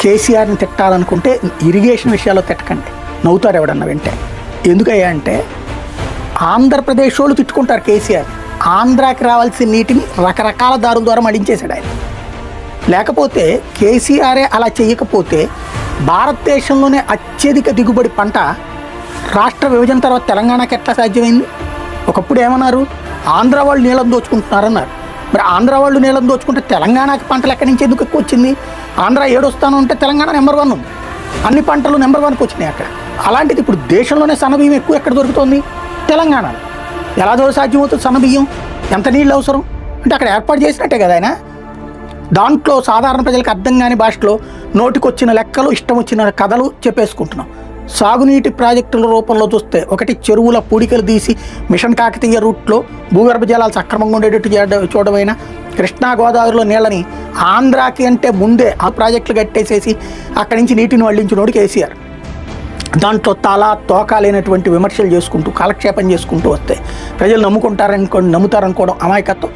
కేసీఆర్ని తిట్టాలనుకుంటే ఇరిగేషన్ విషయాల్లో తిట్టకండి, నవ్వుతారు ఎవడన్నా వింటే. ఎందుకయ్యా అంటే ఆంధ్రప్రదేశ్ వాళ్ళు తిట్టుకుంటారు కేసీఆర్, ఆంధ్రాకి రావాల్సిన నీటిని రకరకాల దారుల ద్వారా మడించేశాడు ఆయన. లేకపోతే కేసీఆరే అలా చేయకపోతే భారతదేశంలోనే అత్యధిక దిగుబడి పంట రాష్ట్ర విభజన తర్వాత తెలంగాణకి ఎట్లా సాధ్యమైంది? ఒకప్పుడు ఏమన్నారు, ఆంధ్ర వాళ్ళు నీళ్ళని దోచుకుంటున్నారన్నారు. మరి ఆంధ్ర వాళ్ళు నీళ్ళని దోచుకుంటే తెలంగాణకి పంటలు ఎక్కడి నుంచి ఎందుకు ఎక్కువ వచ్చింది? ఆంధ్ర 7వ స్థానం ఉంటే తెలంగాణ నెంబర్ 1 ఉంది, అన్ని పంటలు నెంబర్ 1కి వచ్చినాయి అక్కడ. అలాంటిది ఇప్పుడు దేశంలోనే సన్నబియ్యం ఎక్కువ ఎక్కడ దొరుకుతుంది? తెలంగాణలో. ఎలా సాధ్యమవుతుంది సన్నబియ్యం? ఎంత నీళ్ళు అవసరం అంటే అక్కడ ఏర్పాటు చేసినట్టే కదా ఆయన. దాంట్లో సాధారణ ప్రజలకు అర్థం కాని భాషలో నోటికొచ్చిన లెక్కలు, ఇష్టం వచ్చిన కథలు చెప్పేసుకుంటున్నాం. సాగునీటి ప్రాజెక్టుల రూపంలో చూస్తే ఒకటి చెరువుల పూడికలు తీసి మిషన్ కాకతీయ రూట్లో భూగర్భ జలాలు సక్రమంగా ఉండేటట్టు చూడమైనా, కృష్ణా గోదావరిలో నీళ్ళని ఆంధ్రాకి అంటే ముందే ఆ ప్రాజెక్టులు కట్టేసేసి అక్కడి నుంచి నీటిని వల్లించినోడు కేసీఆర్. దాంట్లో తలా తోక లేనటువంటి విమర్శలు చేసుకుంటూ కాలక్షేపం చేసుకుంటూ వస్తే ప్రజలు నమ్ముకుంటారనుకోవడం అమాయకత్వం.